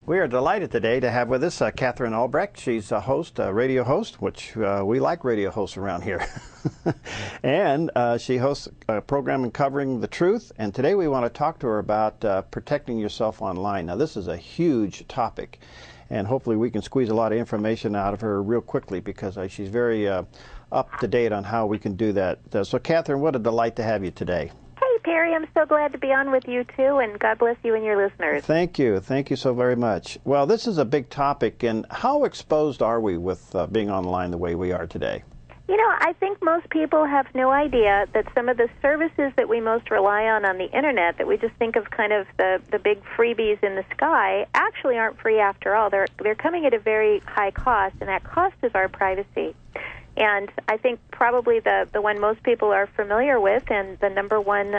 We are delighted today to have with us Katherine Albrecht. She's a host, a radio host, which we like radio hosts around here. And she hosts a program covering the truth. And today we want to talk to her about protecting yourself online. Now, this is a huge topic. And hopefully we can squeeze a lot of information out of her real quickly because she's very up to date on how we can do that. So, Katherine, what a delight to have you today. Perry, I'm so glad to be on with you, too, and God bless you and your listeners. Thank you. Thank you so very much. Well, this is a big topic, and how exposed are we with being online the way we are today? You know, I think most people have no idea that some of the services that we most rely on the Internet, that we just think of kind of the big freebies in the sky, actually aren't free after all. They're coming at a very high cost, and that cost is our privacy. And I think probably the one most people are familiar with, and the number one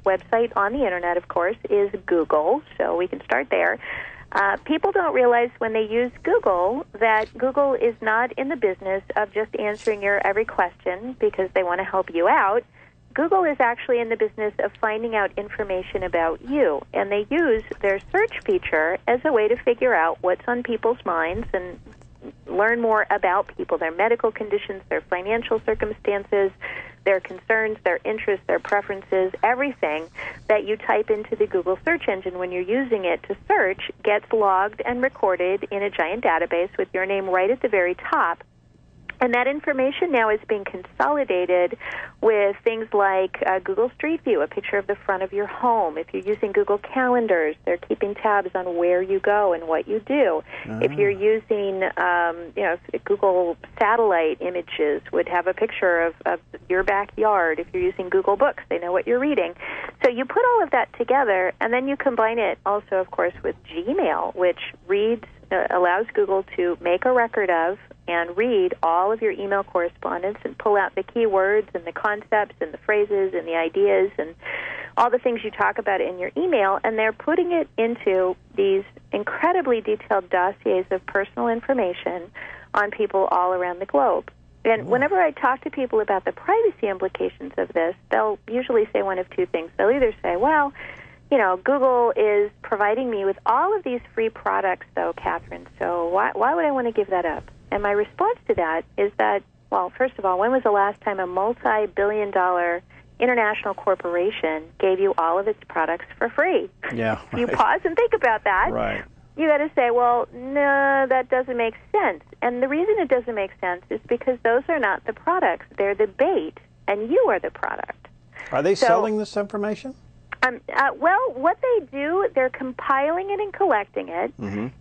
website on the Internet, of course, is Google. So we can start there. People don't realize when they use Google that Google is not in the business of just answering your every question because they want to help you out. Google is actually in the business of finding out information about you, and they use their search feature as a way to figure out what's on people's minds and learn more about people, their medical conditions, their financial circumstances, their concerns, their interests, their preferences. Everything that you type into the Google search engine when you're using it to search gets logged and recorded in a giant database with your name right at the very top. And that information now is being consolidated with things like Google Street View, a picture of the front of your home. If you're using Google Calendars, they're keeping tabs on where you go and what you do. If you're using, Google satellite images would have a picture of your backyard. If you're using Google Books, they know what you're reading. So you put all of that together, and then you combine it also, of course, with Gmail, which allows Google to make a record of and read all of your email correspondence and pull out the keywords and the concepts and the phrases and the ideas and all the things you talk about in your email, and they're putting it into these incredibly detailed dossiers of personal information on people all around the globe. And whenever I talk to people about the privacy implications of this, they'll usually say one of two things. They'll either say, well, you know, Google is providing me with all of these free products, though, Katherine, so why would I want to give that up? And my response to that is that, well, first of all, when was the last time a multi-billion-dollar international corporation gave you all of its products for free? Yeah, right. You pause and think about that. Right. You got to say, well, no, that doesn't make sense. And the reason it doesn't make sense is because those are not the products. They're the bait, and you are the product. Are they selling this information? Well, what they do, they're compiling it and collecting it,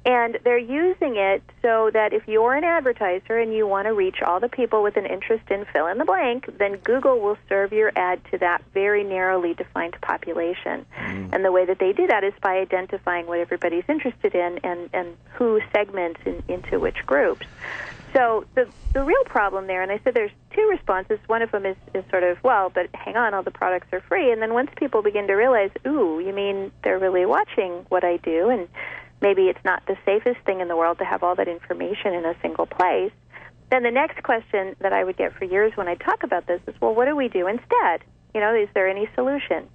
and they're using it so that if you're an advertiser and you want to reach all the people with an interest in fill in the blank, then Google will serve your ad to that very narrowly defined population. And the way that they do that is by identifying what everybody's interested in and who segments into which groups. So the real problem there, and I said there's two responses. One of them is sort of, well, but hang on, all the products are free. And then once people begin to realize, ooh, you mean they're really watching what I do, and maybe it's not the safest thing in the world to have all that information in a single place, then the next question that I would get for years when I talk about this is, well, what do we do instead? You know, is there any solution?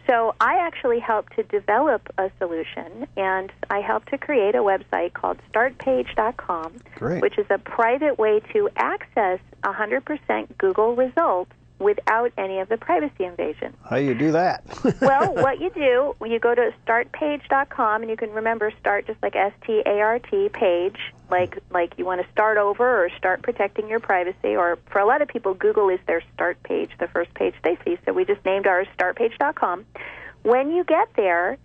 So I actually helped to develop a solution, and I helped to create a website called startpage.com, which is a private way to access 100% Google results without any of the privacy invasion. How do you do that? Well, what you do, when you go to startpage.com, and you can remember start just like S-T-A-R-T, page, like you want to start over or start protecting your privacy, or for a lot of people, Google is their start page, the first page they see, so we just named ours startpage.com. When you get there,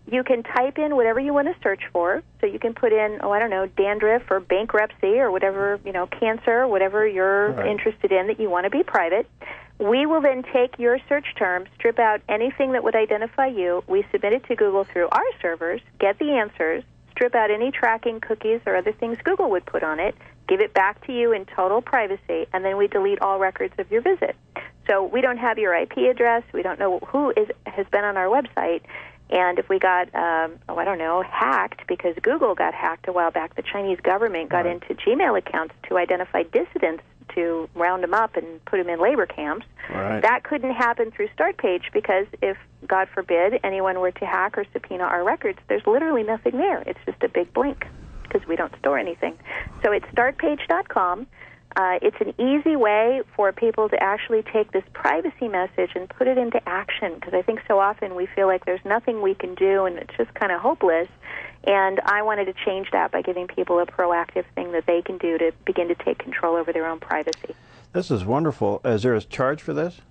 you can type in whatever you want to search for. So you can put in, dandruff or bankruptcy or whatever, cancer, whatever you're interested in that you want to be private. We will then take your search term, strip out anything that would identify you. We submit it to Google through our servers, get the answers, strip out any tracking cookies or other things Google would put on it, give it back to you in total privacy, and then we delete all records of your visit. So we don't have your IP address. We don't know who has been on our website. And if we got, hacked, because Google got hacked a while back, the Chinese government got into Gmail accounts to identify dissidents to round them up and put them in labor camps. Right. That couldn't happen through Startpage because if, God forbid, anyone were to hack or subpoena our records, there's literally nothing there. It's just a big blank because we don't store anything. So it's startpage.com. It's an easy way for people to actually take this privacy message and put it into action, because I think so often we feel like there's nothing we can do and it's just kind of hopeless. And I wanted to change that by giving people a proactive thing that they can do to begin to take control over their own privacy. This is wonderful. Is there a charge for this?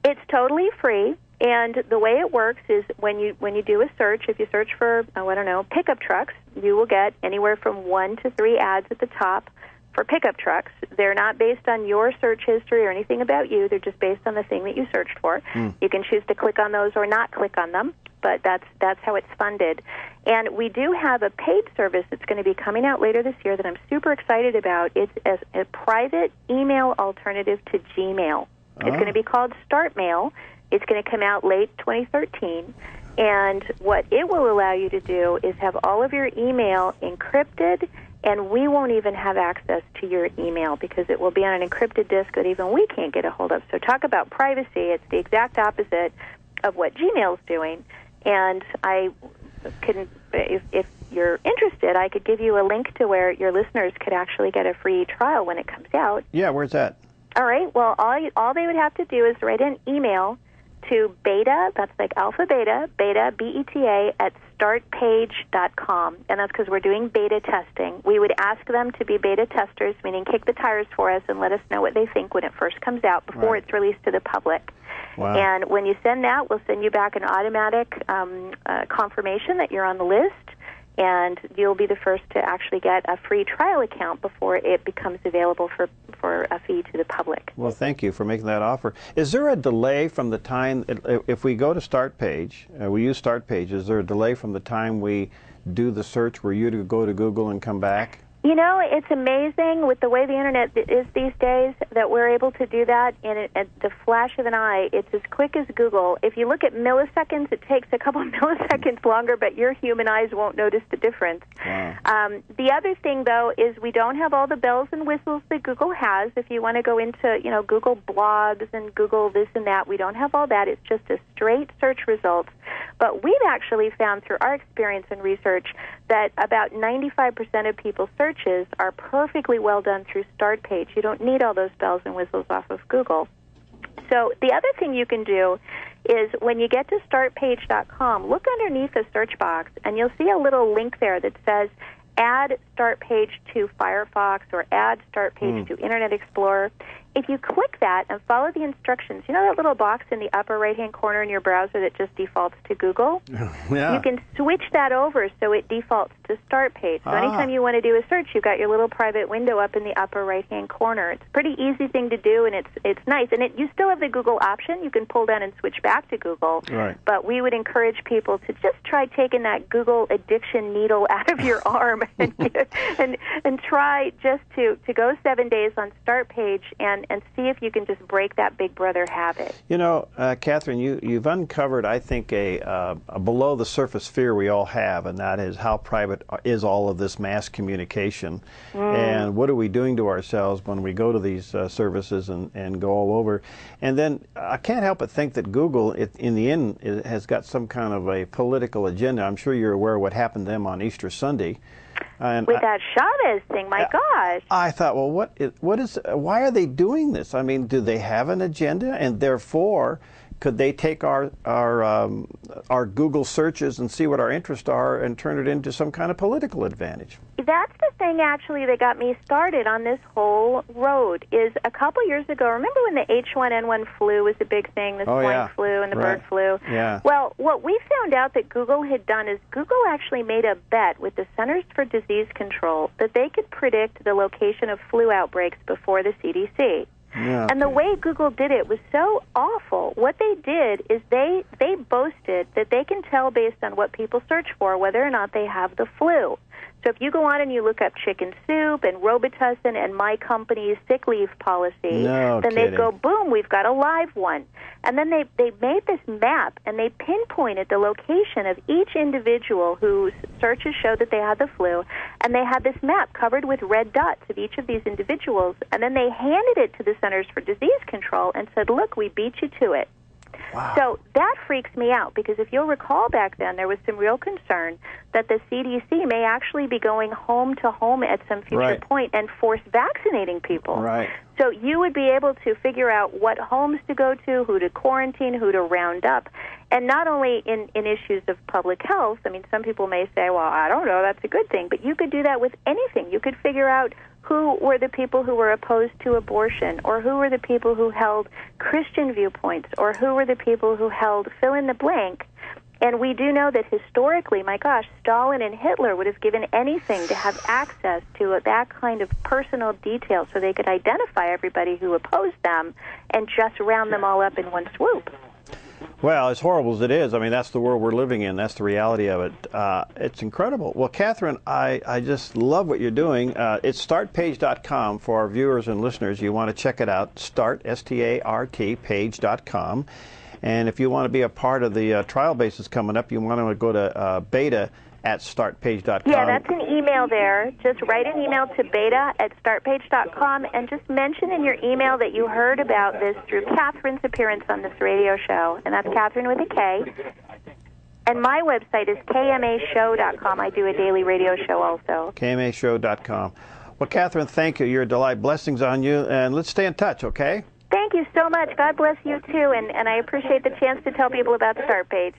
It's totally free. And the way it works is when you do a search, if you search for, pickup trucks, you will get anywhere from 1 to 3 ads at the top for pickup trucks. They're not based on your search history or anything about you. They're just based on the thing that you searched for. You can choose to click on those or not click on them, but that's how it's funded. And we do have a paid service that's going to be coming out later this year that I'm super excited about. It's a private email alternative to Gmail. It's going to be called StartMail. It's going to come out late 2013. And what it will allow you to do is have all of your email encrypted, and we won't even have access to your email because it will be on an encrypted disk that even we can't get a hold of. So talk about privacy. It's the exact opposite of what Gmail's doing. And I can, if you're interested, I could give you a link to where your listeners could actually get a free trial when it comes out. Yeah, where's that? All right. Well, all they would have to do is write an email to beta, that's like alpha beta, B-E-T-A, at startpage.com. And that's because we're doing beta testing. We would ask them to be beta testers, meaning kick the tires for us and let us know what they think when it first comes out before it's released to the public. Wow. And when you send that, we'll send you back an automatic confirmation that you're on the list, and you'll be the first to actually get a free trial account before it becomes available for a fee to the public. Well, thank you for making that offer. Is there a delay from the time, if we go to Startpage, we use Startpage, is there a delay from the time we do the search where you go to Google and come back? You know, it's amazing with the way the Internet is these days that we're able to do that at the flash of an eye. It's as quick as Google. If you look at milliseconds, it takes a couple of milliseconds longer, but your human eyes won't notice the difference. Wow. The other thing, though, is we don't have all the bells and whistles that Google has. If you want to go into, Google blogs and Google this and that, we don't have all that. It's just a straight search results. But we've actually found through our experience and research that about 95% of people's searches are perfectly well done through Startpage. You don't need all those bells and whistles off of Google. So the other thing you can do is when you get to startpage.com, look underneath the search box, and you'll see a little link there that says add Startpage to Firefox or add Startpage to Internet Explorer. If you click that and follow the instructions, you know that little box in the upper right-hand corner in your browser that just defaults to Google? Yeah. You can switch that over so it defaults to Startpage. So anytime you want to do a search, you've got your little private window up in the upper right-hand corner. It's a pretty easy thing to do, and it's nice. And you still have the Google option. You can pull down and switch back to Google. Right. But we would encourage people to just try taking that Google addiction needle out of your arm and try just to go 7 days on Startpage and see if you can just break that big brother habit. You know, Katherine, you've uncovered, I think, a below-the-surface fear we all have, and that is how private is all of this mass communication, and what are we doing to ourselves when we go to these services and go all over. And then I can't help but think that Google, in the end, has got some kind of a political agenda. I'm sure you're aware of what happened to them on Easter Sunday. With that Chavez thing, my gosh. I thought, well, why are they doing this? I mean, do they have an agenda? And therefore, could they take our Google searches and see what our interests are and turn it into some kind of political advantage? That's the thing, actually, that got me started on this whole road. Is a couple years ago, remember when the H1N1 flu was a big thing, the swine flu and the bird flu? Yeah. Well, what we found out that Google had done is Google actually made a bet with the Centers for Disease Control that they could predict the location of flu outbreaks before the CDC. Yeah, and the way Google did it was so awful. What they did is they boasted that they can tell based on what people search for whether or not they have the flu. So if you go on and you look up chicken soup and Robitussin and my company's sick leave policy, then they go, boom, we've got a live one. And then they made this map, and they pinpointed the location of each individual whose searches showed that they had the flu, and they had this map covered with red dots of each of these individuals, and then they handed it to the Centers for Disease Control and said, look, we beat you to it. Wow. So that freaks me out, because if you'll recall back then, there was some real concern that the CDC may actually be going home to home at some future point and force vaccinating people. Right. So you would be able to figure out what homes to go to, who to quarantine, who to round up. And not only in issues of public health, I mean, some people may say, well, I don't know, that's a good thing. But you could do that with anything. You could figure out who were the people who were opposed to abortion, or who were the people who held Christian viewpoints, or who were the people who held fill in the blank. And we do know that historically, my gosh, Stalin and Hitler would have given anything to have access to that kind of personal detail so they could identify everybody who opposed them and just round them all up in one swoop. Well, as horrible as it is, I mean, that's the world we're living in. That's the reality of it. It's incredible. Well, Katherine, I just love what you're doing. It's startpage.com for our viewers and listeners. You want to check it out, S-T-A-R-T, page.com. And if you want to be a part of the trial basis coming up, you want to go to beta at startpage.com. Yeah, that's an email there. Just write an email to beta@startpage.com and just mention in your email that you heard about this through Katherine's appearance on this radio show. And that's Katherine with a K. And my website is kmashow.com. I do a daily radio show also. kmashow.com. Well, Katherine, thank you. You're a delight. Blessings on you. And let's stay in touch, okay? Thank you so much. God bless you, too. And I appreciate the chance to tell people about Start Page.